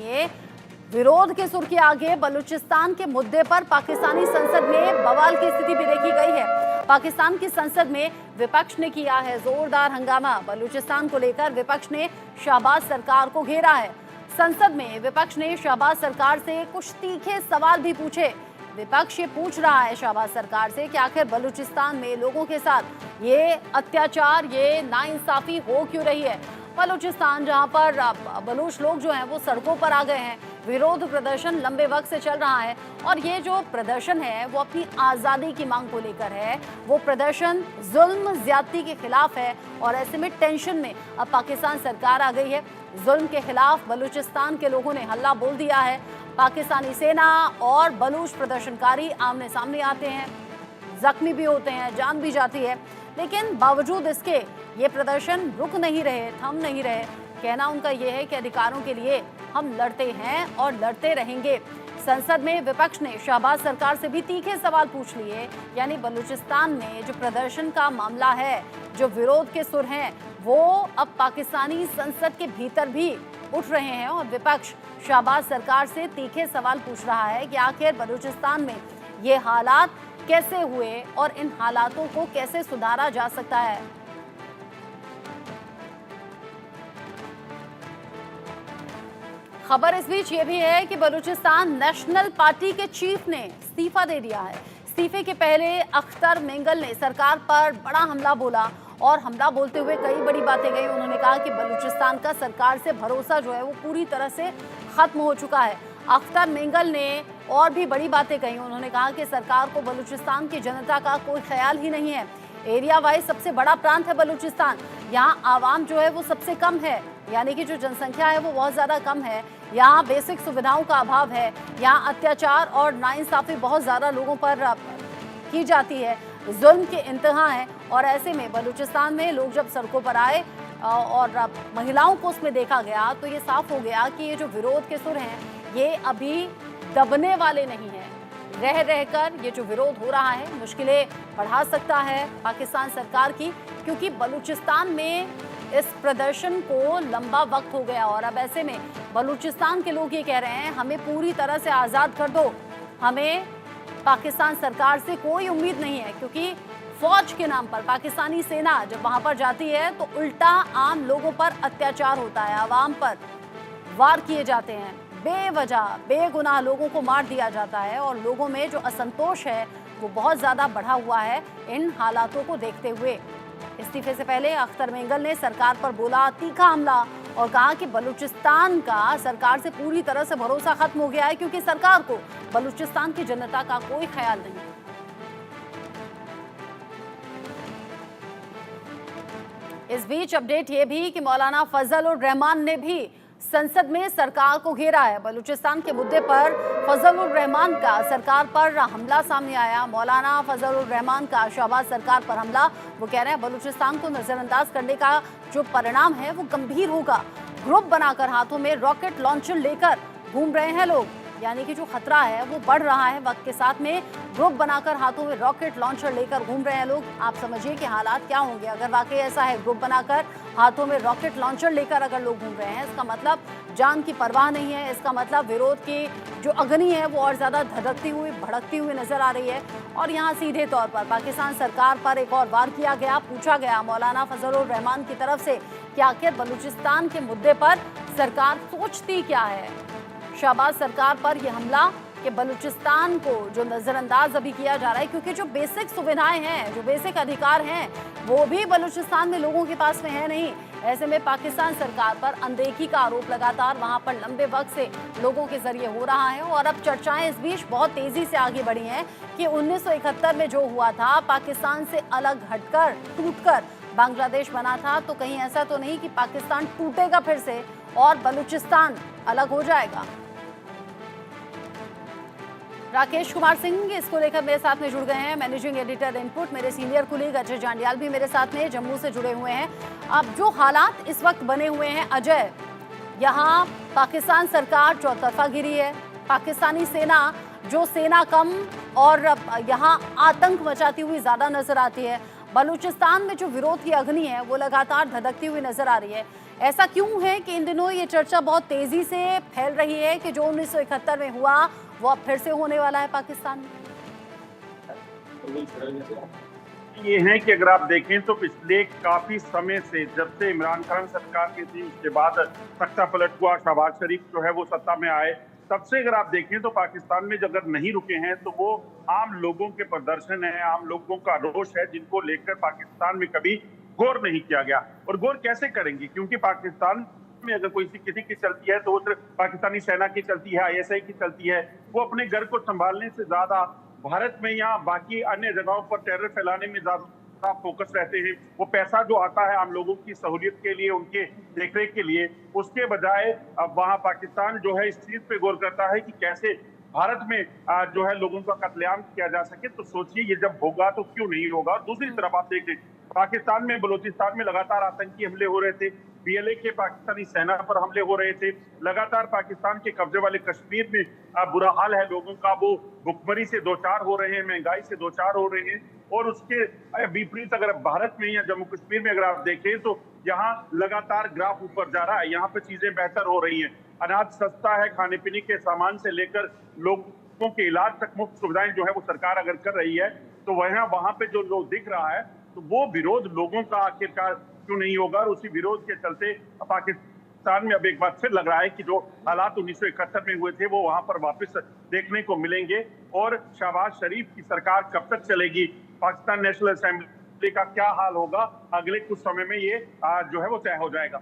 सुनिए, विरोध के सुर के आगे बलूचिस्तान के मुद्दे पर पाकिस्तानी संसद में बवाल की स्थिति भी देखी गई है। पाकिस्तान की संसद में विपक्ष ने किया है जोरदार हंगामा। बलूचिस्तान को लेकर विपक्ष ने शहबाज सरकार को घेरा है। संसद में विपक्ष ने शहबाज सरकार से कुछ तीखे सवाल भी पूछे। विपक्ष ये पूछ रहा है शहबाज सरकार से कि आखिर बलूचिस्तान में लोगों के साथ ये अत्याचार, ये नाइंसाफी हो क्यों रही है। बलूचिस्तान जहां पर बलूच लोग जो हैं वो सड़कों पर आ गए हैं, विरोध प्रदर्शन लंबे वक्त से चल रहा है और ये जो प्रदर्शन है वो अपनी आज़ादी की मांग को लेकर है। वो प्रदर्शन जुल्म ज्यादती के खिलाफ है और ऐसे में टेंशन में अब पाकिस्तान सरकार आ गई है। जुल्म के खिलाफ बलूचिस्तान के लोगों ने हल्ला बोल दिया है। पाकिस्तानी सेना और बलूच प्रदर्शनकारी आमने सामने आते हैं, जख्मी भी होते हैं, जान भी जाती है, लेकिन बावजूद इसके ये प्रदर्शन रुक नहीं रहे, थम नहीं रहे। कहना उनका ये है कि अधिकारों के लिए हम लड़ते हैं और लड़ते रहेंगे। संसद में विपक्ष ने शहबाज सरकार से भी तीखे सवाल पूछ लिए। यानी बलूचिस्तान में जो प्रदर्शन का मामला है, जो विरोध के सुर हैं, वो अब पाकिस्तानी संसद के भीतर भी उठ रहे हैं और विपक्ष शहबाज सरकार से तीखे सवाल पूछ रहा है कि आखिर बलूचिस्तान में ये हालात कैसे हुए और इन हालातों को कैसे सुधारा जा सकता है। खबर इस बीच ये भी है कि बलूचिस्तान नेशनल पार्टी के चीफ ने इस्तीफा दे दिया है। इस्तीफे के पहले अख्तर मेंगल ने सरकार पर बड़ा हमला बोला और हमला बोलते हुए कई बड़ी बातें कही। उन्होंने कहा कि बलूचिस्तान का सरकार से भरोसा जो है वो पूरी तरह से खत्म हो चुका है। अख्तर मेंगल ने और भी बड़ी बातें कही। उन्होंने कहा कि सरकार को बलूचिस्तान की जनता का कोई ख्याल ही नहीं है। एरिया वाइज सबसे बड़ा प्रांत है बलूचिस्तान, यहाँ आवाम जो है वो सबसे कम है, यानी कि जो जनसंख्या है वो बहुत ज़्यादा कम है। यहाँ बेसिक सुविधाओं का अभाव है, यहाँ अत्याचार और नाइंसाफ़ी बहुत ज़्यादा लोगों पर की जाती है, जुल्म के इंतहा है। और ऐसे में बलूचिस्तान में लोग जब सड़कों पर आए और महिलाओं को उसमें देखा गया तो ये साफ हो गया कि ये जो विरोध के सुर हैं ये अभी दबने वाले नहीं हैं। रह रहकर ये जो विरोध हो रहा है मुश्किलें बढ़ा सकता है पाकिस्तान सरकार की, क्योंकि बलूचिस्तान में इस प्रदर्शन को लंबा वक्त हो गया और अब ऐसे में बलूचिस्तान के लोग ये कह रहे हैं हमें पूरी तरह से आज़ाद कर दो, हमें पाकिस्तान सरकार से कोई उम्मीद नहीं है। क्योंकि फौज के नाम पर पाकिस्तानी सेना जब वहाँ पर जाती है तो उल्टा आम लोगों पर अत्याचार होता है, आवाम पर वार किए जाते हैं, बेवजह बेगुनाह लोगों को मार दिया जाता है और लोगों में जो असंतोष है वो बहुत ज़्यादा बढ़ा हुआ है इन हालातों को देखते हुए। इस्तीफे से पहले अख्तर मेंगल ने सरकार पर बोला तीखा हमला और कहा कि बलूचिस्तान का सरकार से पूरी तरह से भरोसा खत्म हो गया है, क्योंकि सरकार को बलूचिस्तान की जनता का कोई ख्याल नहीं। इस बीच अपडेट ये भी कि मौलाना फजल उर रहमान ने भी संसद में सरकार को घेरा है। बलूचिस्तान के मुद्दे पर फजल उर रहमान का सरकार पर हमला सामने आया। मौलाना फजल उर रहमान का शहबाज सरकार पर हमला। वो कह रहे हैं बलूचिस्तान को नजरअंदाज करने का जो परिणाम है वो गंभीर होगा। ग्रुप बनाकर हाथों में रॉकेट लॉन्चर लेकर घूम रहे हैं लोग, यानी कि जो खतरा है वो बढ़ रहा है वक्त के साथ में। ग्रुप बनाकर हाथों में रॉकेट लॉन्चर लेकर घूम रहे हैं लोग। आप समझिए कि हालात क्या होंगे अगर वाकई ऐसा है। ग्रुप बनाकर हाथों में रॉकेट लॉन्चर लेकर अगर लोग घूम रहे हैं, इसका मतलब जान की परवाह नहीं है। इसका मतलब विरोध की जो अग्नि है वो और ज़्यादा धधकती हुई भड़कती हुई नजर आ रही है। और यहाँ सीधे तौर पर पाकिस्तान सरकार पर एक और वार किया गया। पूछा गया मौलाना फजल उर रहमान की तरफ से कि आखिर बलूचिस्तान के मुद्दे पर सरकार सोचती क्या है। शहबाज सरकार पर यह हमला कि बलूचिस्तान को जो नज़रअंदाज अभी किया जा रहा है, क्योंकि जो बेसिक सुविधाएं हैं, जो बेसिक अधिकार हैं, वो भी बलूचिस्तान में लोगों के पास में है नहीं। ऐसे में पाकिस्तान सरकार पर अनदेखी का आरोप लगातार वहां पर लंबे वक्त से लोगों के जरिए हो रहा है। और अब चर्चाएं इस बीच बहुत तेजी से आगे बढ़ी हैं कि 1971 में जो हुआ था, पाकिस्तान से अलग हटकर टूटकर बांग्लादेश बना था, तो कहीं ऐसा तो नहीं कि पाकिस्तान टूटेगा फिर से और बलूचिस्तान अलग हो जाएगा। राकेश कुमार सिंह इसको लेकर मेरे साथ में जुड़ गए हैं, मैनेजिंग एडिटर इनपुट। मेरे सीनियर कुलीग अजय जांडियाल भी मेरे साथ में जम्मू से जुड़े हुए हैं। अब जो हालात इस वक्त बने हुए हैं अजय, यहाँ पाकिस्तान सरकार चौतरफा गिरी है, पाकिस्तानी सेना जो सेना कम और यहाँ आतंक मचाती हुई ज़्यादा नजर आती है। बलूचिस्तान में जो विरोध की अग्नि है वो लगातार धधकती हुई नजर आ रही है। ऐसा क्यों है कि इन दिनों ये चर्चा बहुत तेजी से फैल रही है कि जो 1971 में हुआ वो अब फिर से होने वाला है पाकिस्तान में? ये है कि अगर आप देखें तो पिछले काफी समय से, जब से इमरान खान सरकार की थी, उसके बाद तख्ता पलट हुआ, शहबाज शरीफ जो है वो सत्ता में आए, तब से अगर आप देखें तो पाकिस्तान में अगर नहीं रुके हैं तो वो आम लोगों के प्रदर्शन है, आम लोगों का रोष है, जिनको लेकर पाकिस्तान में कभी गौर नहीं किया गया। और गौर कैसे करेंगे, क्योंकि पाकिस्तान में अगर कोई किसी की चलती है तो वो सिर्फ पाकिस्तानी सेना की चलती है, ISI की चलती है। वो अपने घर को संभालने से ज्यादा भारत में या बाकी अन्य जगहों पर टेरर फैलाने में ज्यादा फोकस रहते हैं। वो पैसा जो आता है आम लोगों की सहूलियत के लिए, उनके देखरेख के लिए, उसके बजाय अब वहां पाकिस्तान जो है इस चीज पे गौर करता है कि कैसे भारत में जो है लोगों का कत्लेआम किया जा सके। तो सोचिए ये जब होगा तो क्यों नहीं होगा। दूसरी तरफ आप देख लें, पाकिस्तान में बलूचिस्तान में लगातार आतंकी हमले हो रहे थे, PLA के पाकिस्तानी सेना पर हमले हो रहे थे, लगातार पाकिस्तान के कब्जे वाले कश्मीर में बुरा हाल है लोगों का, वो भुखमरी से दो चार हो रहे हैं, महंगाई से दो चार हो रहे हैं। और उसके विपरीत अगर भारत में या जम्मू कश्मीर में अगर आप देखें तो यहाँ लगातार ग्राफ ऊपर जा रहा है, यहाँ पे चीजें बेहतर हो रही हैं, अनाज सस्ता है, खाने पीने के सामान से लेकर लोगों के इलाज तक मुफ्त सुविधाएं जो है वो सरकार अगर कर रही है, तो वहां पे जो लोग दिख रहा है तो वो विरोध लोगों का आखिरकार क्यों नहीं होगा। और उसी विरोध के चलते पाकिस्तान में अब एक बार फिर लग रहा है कि जो हालात 1971 में हुए थे वो वहां पर वापस देखने को मिलेंगे। और शहबाज शरीफ की सरकार कब तक चलेगी, पाकिस्तान नेशनल असेंबली का क्या हाल होगा, अगले कुछ समय में ये जो है वो तय हो जाएगा।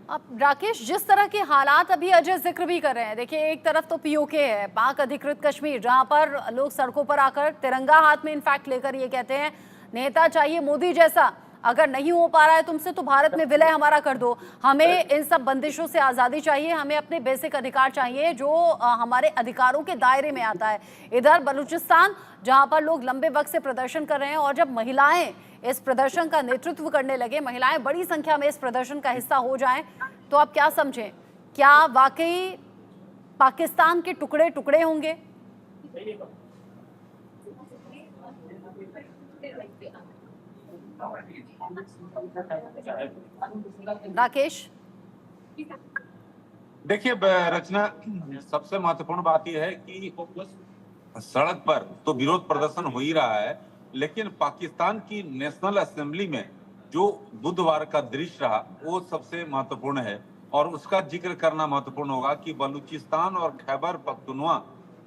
अब राकेश, जिस तरह के हालात अभी अजय जिक्र भी कर रहे हैं, देखिए एक तरफ तो POK है, पाक अधिकृत कश्मीर, जहां पर लोग सड़कों पर आकर तिरंगा हाथ में इनफैक्ट लेकर ये कहते हैं नेता चाहिए मोदी जैसा, अगर नहीं हो पा रहा है तुमसे तो भारत में विलय हमारा कर दो, हमें इन सब बंदिशों से आज़ादी चाहिए, हमें अपने बेसिक अधिकार चाहिए जो हमारे अधिकारों के दायरे में आता है। इधर बलूचिस्तान जहां पर लोग लंबे वक्त से प्रदर्शन कर रहे हैं, और जब महिलाएं इस प्रदर्शन का नेतृत्व करने लगे, महिलाएं बड़ी संख्या में इस प्रदर्शन का हिस्सा हो जाएं, तो आप क्या समझें, क्या वाकई पाकिस्तान के टुकड़े टुकड़े होंगे? राकेश, देखिए रचना, सबसे महत्वपूर्ण बात यह है कि सड़क पर तो विरोध प्रदर्शन हो ही रहा है, लेकिन पाकिस्तान की नेशनल असेंबली में जो बुधवार का दृश्य रहा वो सबसे महत्वपूर्ण है। और उसका जिक्र करना महत्वपूर्ण होगा कि बलूचिस्तान और खैबर पख्तूनख्वा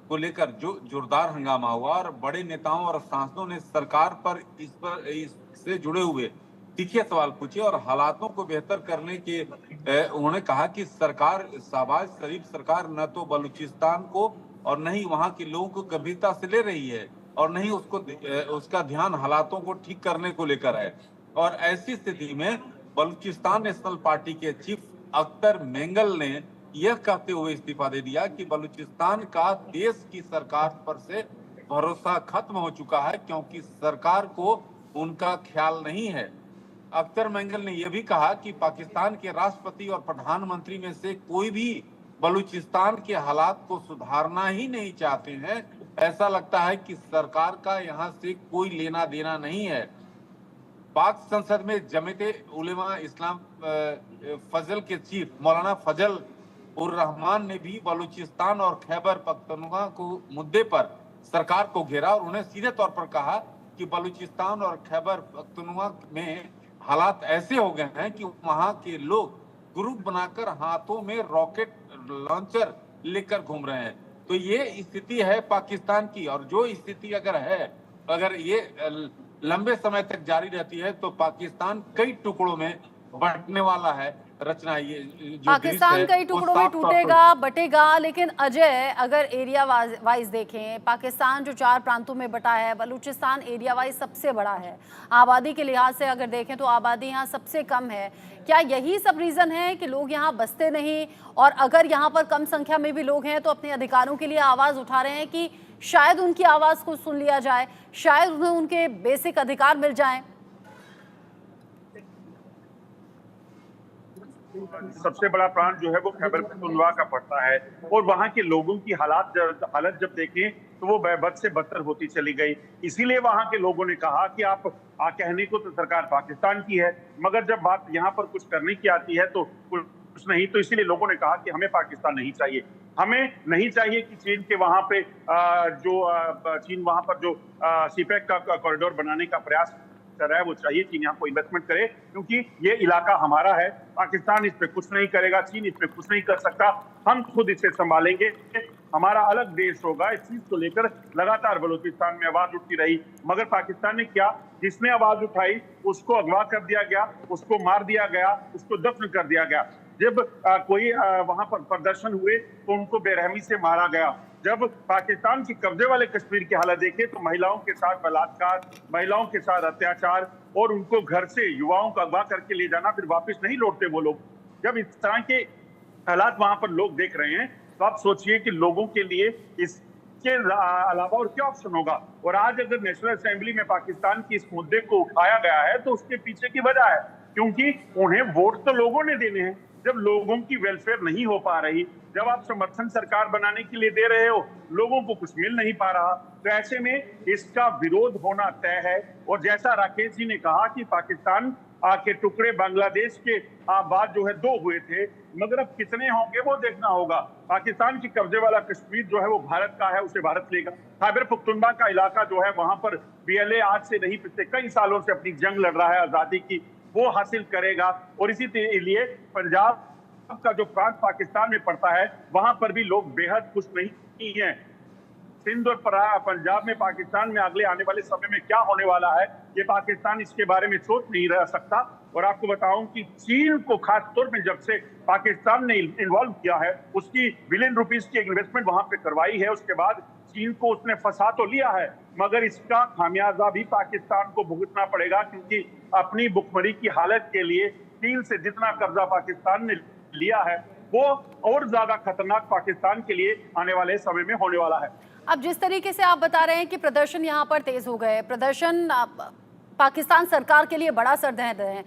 को लेकर जो जोरदार हंगामा हुआ और बड़े नेताओं और सांसदों ने सरकार पर इससे जुड़े हुए तीखे सवाल पूछे और हालातों को बेहतर करने के उन्होंने कहा कि सरकार, शहबाज शरीफ सरकार, न तो बलूचिस्तान को और न ही वहां के लोगों को गंभीरता से ले रही है और न ही उसका ध्यान हालातों को ठीक करने को लेकर है। और ऐसी स्थिति में बलूचिस्तान नेशनल पार्टी के चीफ अख्तर मेंगल ने यह कहते हुए इस्तीफा दे दिया कि बलूचिस्तान का देश की सरकार पर से भरोसा खत्म हो चुका है, क्योंकि सरकार को उनका ख्याल नहीं है। अख्तर मेंगल ने यह भी कहा कि पाकिस्तान के राष्ट्रपति और प्रधानमंत्री में से कोई भी बलूचिस्तान के हालात को सुधारना ही नहीं चाहते हैं। ऐसा लगता है कि सरकार का यहाँ से कोई लेना देना नहीं है। पाक संसद में जमीयते उलेमा इस्लाम फजल के चीफ मौलाना फजल उर रहमान ने भी बलूचिस्तान और खैबर पख्तूनख्वा को मुद्दे पर सरकार को घेरा और उन्हें सीधे तौर पर कहा कि बलूचिस्तान और खैबर पख्तूनख्वा में हालात ऐसे हो गए हैं कि वहां के लोग ग्रुप बनाकर हाथों में रॉकेट लॉन्चर लेकर घूम रहे हैं। तो ये स्थिति है पाकिस्तान की, और जो स्थिति अगर ये लंबे समय तक जारी रहती है तो पाकिस्तान कई टुकड़ों में बंटने वाला है। रचना, ये जो पाकिस्तान कई टुकड़ों में टूटेगा, बटेगा, लेकिन अजय अगर एरिया वाइज देखें, पाकिस्तान जो 4 प्रांतों में बटा है, बलूचिस्तान एरिया वाइज सबसे बड़ा है, आबादी के लिहाज से अगर देखें तो आबादी यहाँ सबसे कम है। क्या यही सब रीज़न है कि लोग यहाँ बसते नहीं, और अगर यहाँ पर कम संख्या में भी लोग हैं तो अपने अधिकारों के लिए आवाज़ उठा रहे हैं कि शायद उनकी आवाज़ को सुन लिया जाए, शायद उन्हें उनके बेसिक अधिकार मिल जाएं? सबसे बड़ा प्रांत जो है वो खैबर पख्तूनख्वा का पड़ता है, और वहां के लोगों की हालत जब देखें तो वो बद से बदतर होती चली गई। इसीलिए वहां के लोगों ने कहा कि आप कहने को तो सरकार पाकिस्तान की है, मगर जब बात यहाँ पर कुछ करने की आती है तो कुछ नहीं। तो इसीलिए लोगों ने कहा कि हमें पाकिस्तान नहीं चाहिए। हमें नहीं चाहिए कि चीन के वहां पे चीन वहां पर जो सीपैक का कॉरिडोर बनाने का प्रयास कर रहा है वो चाहिए। चीन यहाँ को इन्वेस्टमेंट करे, क्योंकि ये इलाका हमारा है। पाकिस्तान इस पे कुछ नहीं करेगा, चीन इस पे कुछ नहीं कर सकता। हम खुद इसे संभालेंगे, हमारा अलग देश होगा। इस चीज को लेकर लगातार बलूचिस्तान में आवाज उठती रही, मगर पाकिस्तान ने क्या, जिसने आवाज उठाई उसको अगवा कर दिया गया, उसको मार दिया गया, उसको दफन कर दिया गया। जब कोई वहां पर प्रदर्शन हुए तो उनको बेरहमी से मारा गया। जब पाकिस्तान के कब्जे वाले कश्मीर की हालत देखे तो महिलाओं के साथ बलात्कार, महिलाओं के साथ अत्याचार, और उनको घर से युवाओं को अगवा करके ले जाना, फिर वापस नहीं लौटते वो लोग। जब इस तरह के हालात वहां पर लोग देख रहे हैं तो आप सोचिए कि लोगों के लिए इसके अलावा और क्या ऑप्शन होगा। और आज अगर नेशनल असेंबली में पाकिस्तान की इस मुद्दे को उठाया गया है तो उसके पीछे की वजह है, क्योंकि उन्हें वोट तो लोगों ने देने हैं। जब लोगों की वेलफेयर नहीं हो पा रही, जब आप समर्थन सरकार बनाने के लिए दे रहे हो, लोगों को कुछ मिल नहीं पा रहा, तो ऐसे में इसका विरोध होना तय है। और जैसा राकेश जी ने कहा कि पाकिस्तान के टुकड़े बांग्लादेश के बाद जो है 2 हुए थे, मगर अब कितने होंगे वो देखना होगा। पाकिस्तान की कब्जे वाला कश्मीर जो है वो भारत का है, उसे भारत लेगा। खैबर पख्तूनख्वा का इलाका जो है वहां पर बीएलए आज से नहीं, पिछले कई सालों से अपनी जंग लड़ रहा है आजादी की, वो हासिल करेगा। और इसी लिए पंजाब का जो प्रांत पाकिस्तान में पड़ता है वहां पर भी लोग बेहद खुश नहीं हैं। सिंध और पंजाब में पाकिस्तान में अगले आने वाले समय में क्या होने वाला है, ये पाकिस्तान इसके बारे में सोच नहीं रह सकता। और आपको बताऊं कि चीन को खास तौर पे जब से पाकिस्तान ने इन्वॉल्व किया है, उसकी बिलियन रुपीस की इन्वेस्टमेंट वहां पे करवाई है, उसके बाद चीन को उसने फंसा तो लिया है, मगर इसका खामियाजा भी पाकिस्तान को भुगतना पड़ेगा, क्योंकि अपनी भुखमरी की हालत के लिए चीन से जितना कर्जा पाकिस्तान ने लिया है वो और ज्यादा खतरनाक पाकिस्तान के लिए आने वाले समय में होने वाला है। अब जिस तरीके से आप बता रहे हैं कि प्रदर्शन यहाँ पर तेज हो गए, प्रदर्शन पाकिस्तान सरकार के लिए बड़ा सरदर्द है,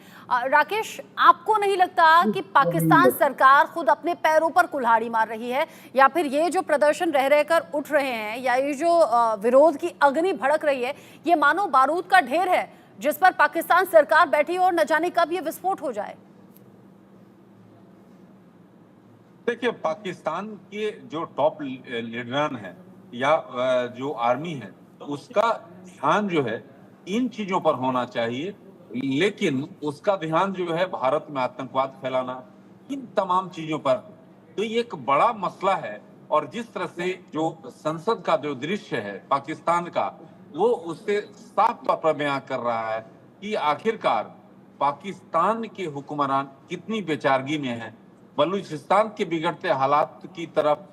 राकेश आपको नहीं लगता कि पाकिस्तान सरकार खुद अपने पैरों पर कुल्हाड़ी मार रही है, या फिर ये जो प्रदर्शन रह रहकर उठ रहे हैं, या ये जो विरोध की अग्नि भड़क रही है, ये मानो बारूद का ढेर है जिस पर पाकिस्तान सरकार बैठी और न जाने कब ये विस्फोट हो जाए? देखिए, पाकिस्तान के जो टॉप लीडर हैं या जो आर्मी है, उसका ध्यान जो है इन चीजों पर होना चाहिए, लेकिन उसका ध्यान जो है भारत में आतंकवाद फैलाना, इन तमाम चीजों पर, तो ये एक बड़ा मसला है। और जिस तरह से जो संसद का जो दृश्य है पाकिस्तान का, वो उससे साफ तौर पर बयां कर रहा है कि आखिरकार पाकिस्तान के हुक्मरान कितनी बेचारगी में हैं। बलूचिस्तान के बिगड़ते हालात की तरफ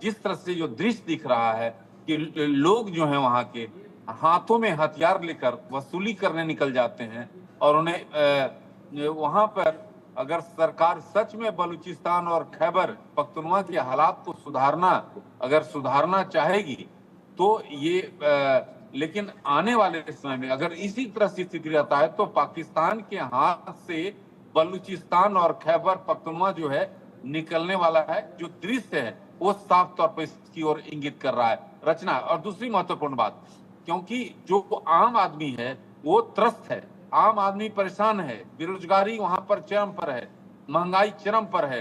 जिस तरह से जो दृश्य दिख रहा है कि लोग जो हैं वहां के हाथों में हथियार लेकर वसूली करने निकल जाते हैं, और उन्हें वहां पर अगर सरकार सच में बलूचिस्तान और खैबर पख्तूनख्वा के हालात को सुधारना चाहेगी तो ये लेकिन आने वाले समय में अगर इसी तरह से स्थिति रहता है तो पाकिस्तान के हाथ से बलूचिस्तान और खैबर पख्तूनख्वा जो है निकलने वाला है। जो दृश्य है वो साफ तौर पर इसकी ओर इंगित कर रहा है। रचना, और दूसरी महत्वपूर्ण बात, क्योंकि जो आम आदमी है वो त्रस्त है, आम आदमी परेशान है, बेरोजगारी वहां पर चरम पर है, महंगाई चरम पर है,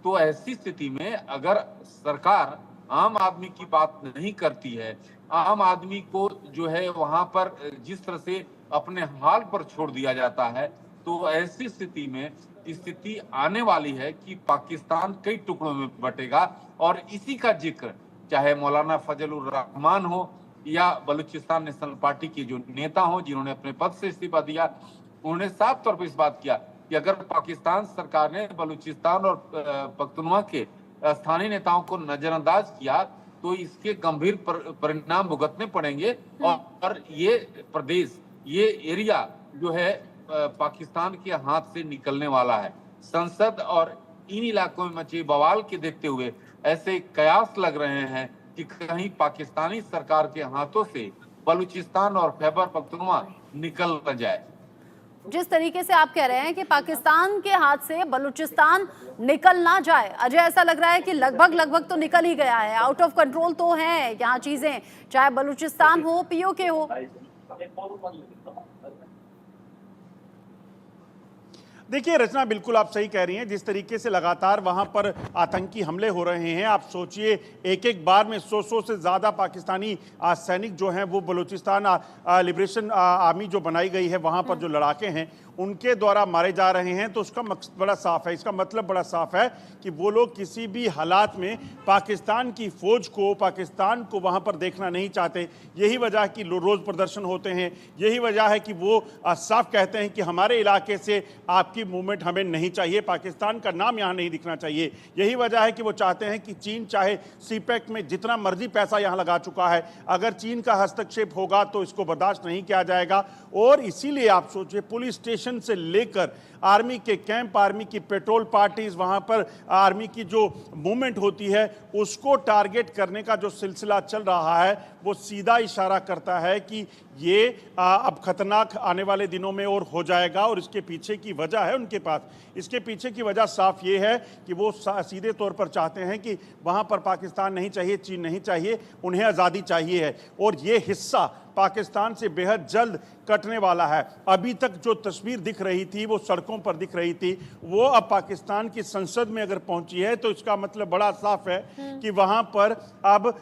तो ऐसी स्थिति में अगर सरकार आम आदमी की बात नहीं करती है, आम आदमी को जो है वहां पर जिस तरह से अपने हाल पर छोड़ दिया जाता है, तो ऐसी स्थिति में स्थिति आने वाली है कि पाकिस्तान कई टुकड़ों में बटेगा। और इसी का जिक्र चाहे मौलाना फजलुर रहमान हो या बलूचिस्तान नेशनल पार्टी के जो नेता हो जिन्होंने अपने पद से इस्तीफा दिया, उन्होंने साफ तौर पर इस बात किया कि अगर पाकिस्तान सरकार ने बलूचिस्तान और पख्तूनख्वा के स्थानीय नेताओं को नजरअंदाज किया तो इसके गंभीर परिणाम भुगतने पड़ेंगे। और ये प्रदेश, ये एरिया जो है पाकिस्तान के हाथ से निकलने वाला है। संसद और इन इलाकों में मचे बवाल के देखते हुए ऐसे कयास लग रहे हैं कि कहीं पाकिस्तानी सरकार के हाथों से बलूचिस्तान और खैबर पख्तूनख्वा निकल न जाए। जिस तरीके से आप कह रहे हैं कि पाकिस्तान के हाथ से बलूचिस्तान निकल ना जाए, अजय ऐसा लग रहा है कि लगभग तो निकल ही गया है। आउट ऑफ कंट्रोल तो है यहाँ चीजें, चाहे बलूचिस्तान हो, पीओके हो। देखिए रचना, बिल्कुल आप सही कह रही हैं। जिस तरीके से लगातार वहां पर आतंकी हमले हो रहे हैं, आप सोचिए एक एक बार में 100 से ज़्यादा पाकिस्तानी सैनिक जो हैं वो बलूचिस्तान लिबरेशन आर्मी जो बनाई गई है वहां पर जो लड़ाके हैं उनके द्वारा मारे जा रहे हैं। तो उसका मकसद बड़ा साफ है, इसका मतलब बड़ा साफ है कि वो लोग किसी भी हालात में पाकिस्तान की फौज को, पाकिस्तान को वहां पर देखना नहीं चाहते। यही वजह है कि रोज़ प्रदर्शन होते हैं, यही वजह है कि वो साफ कहते हैं कि हमारे इलाके से आपकी मूवमेंट हमें नहीं चाहिए, पाकिस्तान का नाम यहाँ नहीं दिखना चाहिए। यही वजह है कि वो चाहते हैं कि चीन चाहे सीपैक में जितना मर्जी पैसा यहाँ लगा चुका है, अगर चीन का हस्तक्षेप होगा तो इसको बर्दाश्त नहीं किया जाएगा। और इसीलिए आप सोचिए पुलिस स्टेशन से लेकर आर्मी के कैंप, आर्मी की पेट्रोल पार्टीज, वहां पर आर्मी की जो मूवमेंट होती है उसको टारगेट करने का जो सिलसिला चल रहा है वो सीधा इशारा करता है कि ये अब खतरनाक आने वाले दिनों में और हो जाएगा। और इसके पीछे की वजह है उनके पास, इसके पीछे की वजह साफ ये है कि वो सीधे तौर पर चाहते हैं कि वहां पर पाकिस्तान नहीं चाहिए, चीन नहीं चाहिए, उन्हें आज़ादी चाहिए है। और ये हिस्सा पाकिस्तान से बेहद जल्द कटने वाला है। अभी तक जो तस्वीर दिख रही थी, वो सड़कों पर दिख रही थी, वो अब पाकिस्तान की संसद में अगर पहुंची है तो इसका मतलब बड़ा साफ है कि वहां पर अब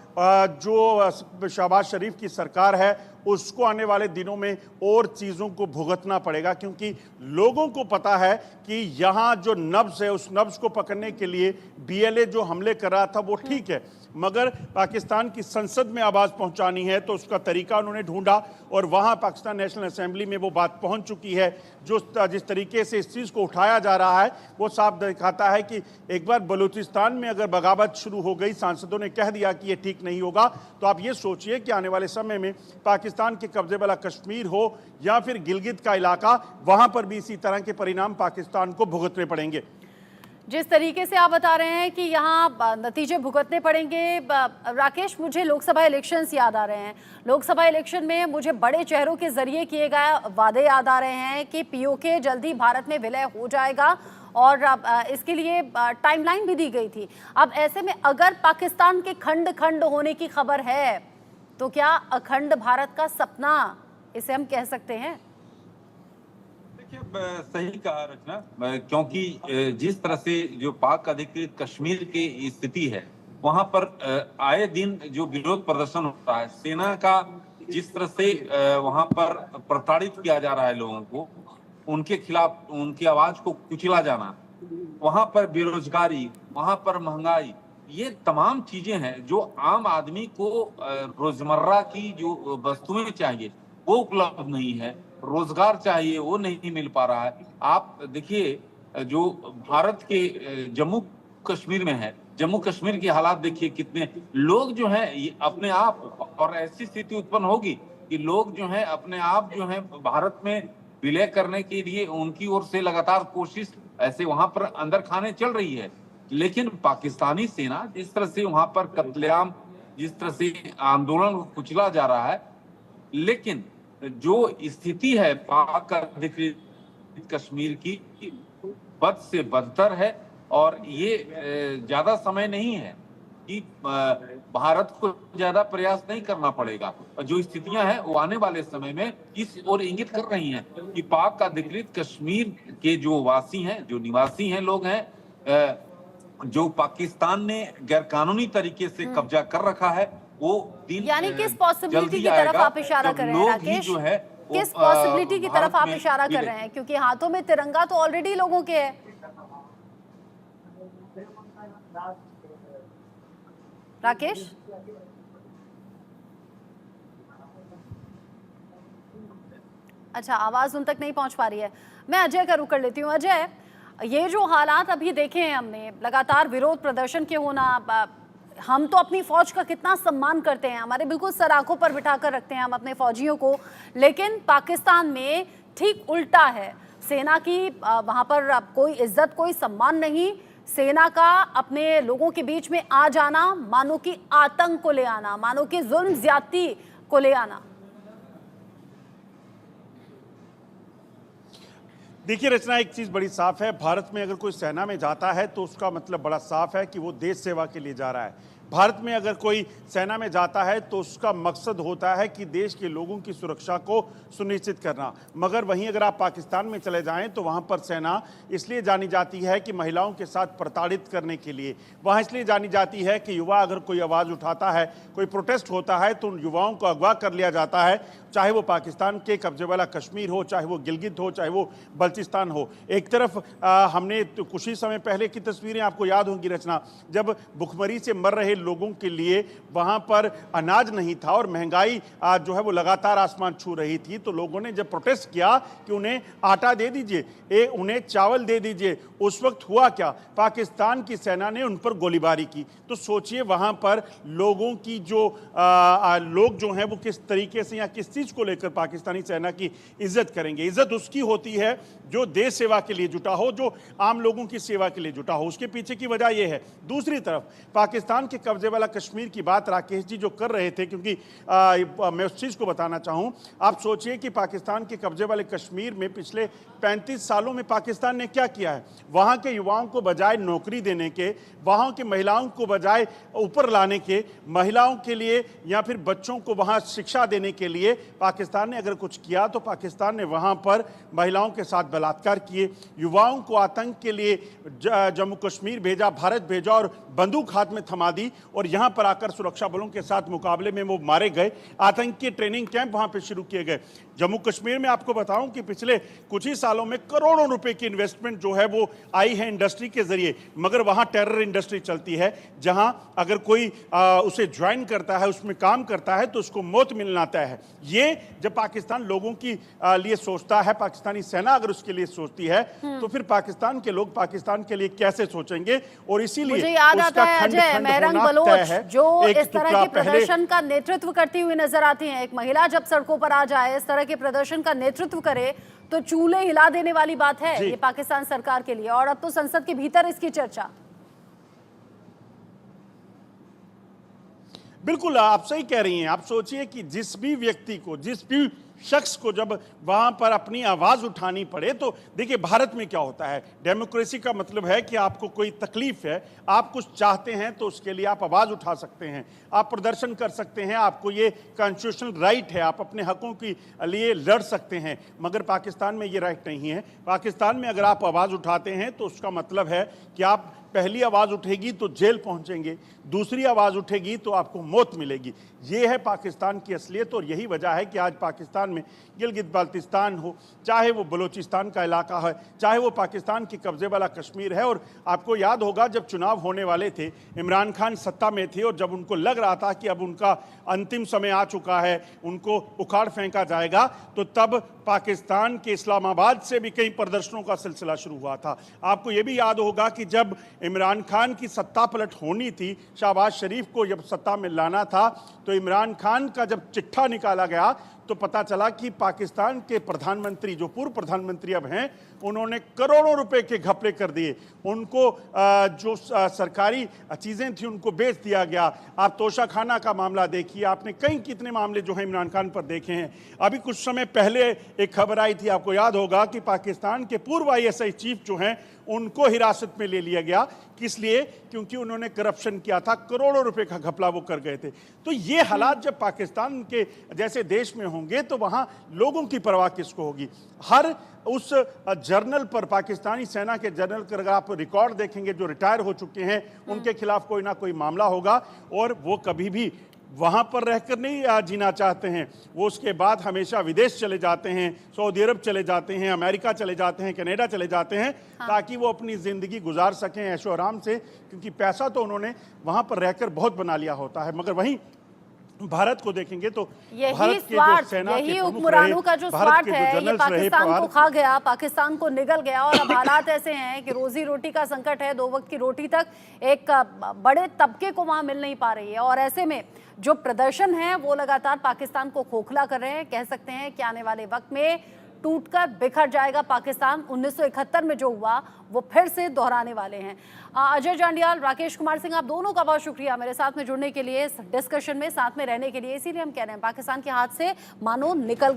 जो शहबाज शरीफ की सरकार है उसको आने वाले दिनों में और चीज़ों को भुगतना पड़ेगा। क्योंकि लोगों को पता है कि यहाँ जो नब्ज है उस नब्ज को पकड़ने के लिए बीएलए जो हमले कर रहा था वो ठीक है, मगर पाकिस्तान की संसद में आवाज़ पहुंचानी है तो उसका तरीका उन्होंने ढूंढा और वहां पाकिस्तान नेशनल असेंबली में वो बात पहुंच चुकी है। जिस तरीके से इस चीज़ को उठाया जा रहा है वो साफ दिखाता है कि एक बार बलूचिस्तान में अगर बगावत शुरू हो गई, सांसदों ने कह दिया कि ये ठीक नहीं होगा, तो आप ये सोचिए कि आने वाले समय में पाकिस्तान के कब्जे वाला कश्मीर हो या फिर गिलगित का इलाका, वहां पर भी इसी तरह के परिणाम पाकिस्तान को भुगतने पड़ेंगे। जिस तरीके से आप बता रहे हैं कि यहाँ नतीजे भुगतने पड़ेंगे, राकेश, मुझे लोकसभा इलेक्शंस याद आ रहे हैं। लोकसभा इलेक्शन में मुझे बड़े चेहरों के जरिए किए गए वादे याद आ रहे हैं कि पीओके जल्द ही भारत में विलय हो जाएगा और इसके लिए टाइमलाइन भी दी गई थी। अब ऐसे में अगर पाकिस्तान के खंड खंड होने की खबर है तो क्या अखंड भारत का सपना इसे हम कह सकते हैं? सही कहा रचना, क्योंकि जिस तरह से जो पाक अधिकृत कश्मीर की स्थिति है वहां पर आए दिन जो विरोध प्रदर्शन होता है, सेना का जिस तरह से वहां पर प्रताड़ित किया जा रहा है लोगों को, उनके खिलाफ उनकी आवाज को कुचला जाना, वहां पर बेरोजगारी, वहां पर महंगाई, ये तमाम चीजें हैं जो आम आदमी को रोजमर्रा की जो वस्तुएं चाहिए वो उपलब्ध नहीं है, रोजगार चाहिए वो नहीं मिल पा रहा है। आप देखिए जो भारत के जम्मू कश्मीर में है, जम्मू कश्मीर के हालात देखिए, कितने लोग जो हैं अपने आप, और ऐसी स्थिति उत्पन्न होगी कि लोग जो हैं अपने आप जो हैं भारत में विलय करने के लिए उनकी ओर से लगातार कोशिश ऐसे वहां पर अंदर खाने चल रही है। लेकिन पाकिस्तानी सेना जिस तरह से वहां पर कत्लेआम, जिस तरह से आंदोलन को कुचला जा रहा है, लेकिन जो स्थिति है पाक अधिकृत कश्मीर की बद से बदतर है। और ये ज्यादा समय नहीं है कि भारत को ज्यादा प्रयास नहीं करना पड़ेगा। जो स्थितियां हैं वो आने वाले समय में इस ओर इंगित कर रही हैं कि पाक अधिकृत कश्मीर के जो वासी हैं, जो निवासी हैं, लोग हैं, जो पाकिस्तान ने गैरकानूनी तरीके से कब्जा कर रखा है, वो दिन यानी किस पॉसिबिलिटी की तरफ आप इशारा कर रहे हैं राकेश? जो है किस पॉसिबिलिटी की तरफ आप इशारा कर रहे हैं? क्योंकि हाथों में तिरंगा तो ऑलरेडी लोगों के है। राकेश, अच्छा, आवाज उन तक नहीं पहुंच पा रही है। मैं अजय का रुख कर लेती हूँ। अजय, ये जो हालात अभी देखे हैं हमने, लगातार विरोध प्रदर्शन के होना, हम तो अपनी फौज का कितना सम्मान करते हैं, हमारे बिल्कुल सर आंखों पर बिठा कर रखते हैं हम अपने फौजियों को, लेकिन पाकिस्तान में ठीक उल्टा है। सेना की वहाँ पर कोई इज्जत, कोई सम्मान नहीं। सेना का अपने लोगों के बीच में आ जाना मानो कि आतंक को ले आना, मानो कि जुल्म ज्यादती को ले आना। देखिए रचना, एक चीज बड़ी साफ है, भारत में अगर कोई सेना में जाता है तो उसका मतलब बड़ा साफ है कि वो देश सेवा के लिए जा रहा है। भारत में अगर कोई सेना में जाता है तो उसका मकसद होता है कि देश के लोगों की सुरक्षा को सुनिश्चित करना। मगर वहीं अगर आप पाकिस्तान में चले जाएं तो वहां पर सेना इसलिए जानी जाती है कि महिलाओं के साथ प्रताड़ित करने के लिए, वहां इसलिए जानी जाती है कि युवा अगर कोई आवाज़ उठाता है, कोई प्रोटेस्ट होता है तो उन युवाओं को अगवा कर लिया जाता है, चाहे वो पाकिस्तान के कब्जे वाला कश्मीर हो, चाहे वो गिलगित हो, चाहे वो बल्चिस्तान हो। एक तरफ हमने तो कुछ ही समय पहले की तस्वीरें आपको याद होंगी रचना, जब भुखमरी से मर रहे लोगों के लिए वहां पर अनाज नहीं था और महंगाई जो है वो लगातार आसमान छू रही थी, तो लोगों ने जब प्रोटेस्ट किया कि उन्हें आटा दे दीजिए, उन्हें चावल दे दीजिए, उस वक्त हुआ क्या? पाकिस्तान की सेना ने उन पर गोलीबारी की। तो सोचिए वहां पर लोगों की जो लोग जो हैं वो किस तरीके से या किस चीज को लेकर पाकिस्तानी सेना की इज्जत करेंगे। इज्जत उसकी होती है जो देश सेवा के लिए जुटा हो, जो आम लोगों की सेवा के लिए जुटा हो। उसके पीछे की वजह यह है। दूसरी तरफ पाकिस्तान के कब्जे वाला कश्मीर की बात राकेश जी जो कर रहे थे, क्योंकि मैं उस चीज को बताना चाहूं, आप सोचिए कि पाकिस्तान के कब्जे वाले कश्मीर में पिछले 35 सालों में पाकिस्तान ने क्या किया है। वहां के युवाओं को बजाय नौकरी देने के, वहां के महिलाओं को बजाय ऊपर लाने के, महिलाओं के लिए या फिर बच्चों को वहां शिक्षा देने के लिए पाकिस्तान ने अगर कुछ किया तो पाकिस्तान ने वहां पर महिलाओं के साथ बलात्कार किए, युवाओं को आतंक के लिए जम्मू कश्मीर भेजा, भारत भेजा और बंदूक हाथ में थमा दी और यहां पर आकर सुरक्षा बलों के साथ मुकाबले में वो मारे गए। आतंकी ट्रेनिंग कैंप वहां पर शुरू किए गए। जम्मू कश्मीर में आपको बताऊं कि पिछले कुछ ही सालों में करोड़ों रुपए की इन्वेस्टमेंट जो है वो आई है इंडस्ट्री के जरिए, मगर वहां टेरर इंडस्ट्री चलती है, जहां अगर कोई उसे ज्वाइन करता है, उसमें काम करता है तो उसको मौत मिलना तय है। ये जब पाकिस्तान लोगों की लिए सोचता है, पाकिस्तानी सेना अगर उसके लिए सोचती है तो फिर पाकिस्तान के लोग पाकिस्तान के लिए कैसे सोचेंगे? और इसीलिए मुझे याद आता है अजय, मेहरंग बलोच जो इस तरह के प्रदर्शन का नेतृत्व करती हुई नजर आती हैं। एक महिला जब सड़कों पर आ जाए, इस तरह के प्रदर्शन का नेतृत्व करे तो चूल्हे हिला देने वाली बात है ये पाकिस्तान सरकार के लिए। और अब तो संसद के भीतर इसकी चर्चा। बिल्कुल आप सही कह रही हैं। आप सोचिए कि जिस भी व्यक्ति को, जिस भी शख्स को जब वहां पर अपनी आवाज उठानी पड़े, तो देखिए भारत में क्या होता है, डेमोक्रेसी का मतलब है कि आपको कोई तकलीफ है, आप कुछ चाहते हैं तो उसके लिए आप आवाज उठा सकते हैं, आप प्रदर्शन कर सकते हैं, आपको ये कॉन्स्टिट्यूशनल राइट है, आप अपने हकों के लिए लड़ सकते हैं। मगर पाकिस्तान में ये राइट नहीं है। पाकिस्तान में अगर आप आवाज उठाते हैं तो उसका मतलब है कि आप पहली आवाज उठेगी तो जेल पहुंचेंगे, दूसरी आवाज उठेगी तो आपको मौत मिलेगी। ये है पाकिस्तान की असलियत और यही वजह है कि आज पाकिस्तान में गिलगित बाल्टिस्तान हो, चाहे वो बलूचिस्तान का इलाका है, चाहे वो पाकिस्तान की कब्जे वाला कश्मीर है। और आपको याद होगा जब चुनाव होने वाले थे, इमरान खान सत्ता में थे और जब उनको लग रहा था कि अब उनका अंतिम समय आ चुका है, उनको उखाड़ फेंका जाएगा, तो तब पाकिस्तान के इस्लामाबाद से भी कई प्रदर्शनों का सिलसिला शुरू हुआ था। आपको ये भी याद होगा कि जब इमरान खान की सत्ता पलट होनी थी, शहबाज शरीफ को जब सत्ता में लाना था, तो इमरान खान का जब चिट्ठा निकाला गया तो पता चला कि पाकिस्तान के प्रधानमंत्री, जो पूर्व प्रधानमंत्री अब हैं, उन्होंने करोड़ों रुपए के घपले कर दिए। उनको जो सरकारी चीज़ें थी उनको बेच दिया गया। आप तोशाखाना का मामला देखिए, आपने कई कितने मामले जो हैं इमरान खान पर देखे हैं। अभी कुछ समय पहले एक खबर आई थी, आपको याद होगा कि पाकिस्तान के पूर्व ISI चीफ जो हैं उनको हिरासत में ले लिया गया। किस लिए? क्योंकि उन्होंने करप्शन किया था, करोड़ों रुपए का घपला वो कर गए थे। तो ये हालात जब पाकिस्तान के जैसे देश में होंगे तो वहां लोगों की परवाह किसको होगी? हर उस जर्नल पर, पाकिस्तानी सेना के जर्नल का अगर आप रिकॉर्ड देखेंगे जो रिटायर हो चुके हैं, उनके खिलाफ कोई ना कोई मामला होगा और वो कभी भी वहां पर रहकर नहीं जीना चाहते हैं। वो उसके बाद हमेशा विदेश चले जाते हैं, सऊदी अरब चले जाते हैं, अमेरिका चले जाते हैं, कनाडा चले जाते हैं, ताकि वो अपनी ज़िंदगी गुजार सकें ऐशो आराम से, क्योंकि पैसा तो उन्होंने वहां पर रहकर बहुत बना लिया होता है। मगर वहीं भारत को देखेंगे तो यही स्वार्थ, यही हुक्मरानों का जो स्वार्थ है, ये पाकिस्तान को खा गया, पाकिस्तान को निगल गया। और अब हालात ऐसे हैं कि रोजी रोटी का संकट है, 2 वक्त की रोटी तक एक बड़े तबके को वहां मिल नहीं पा रही है। और ऐसे में जो प्रदर्शन है वो लगातार पाकिस्तान को खोखला कर रहे हैं। कह सकते हैं कि आने वाले वक्त में टूटकर बिखर जाएगा पाकिस्तान। 1971 में जो हुआ वो फिर से दोहराने वाले हैं। अजय जांडियाल, राकेश कुमार सिंह, आप दोनों का बहुत शुक्रिया मेरे साथ में जुड़ने के लिए, इस डिस्कशन में साथ में रहने के लिए। इसीलिए हम कह रहे हैं पाकिस्तान के हाथ से मानो निकल गए।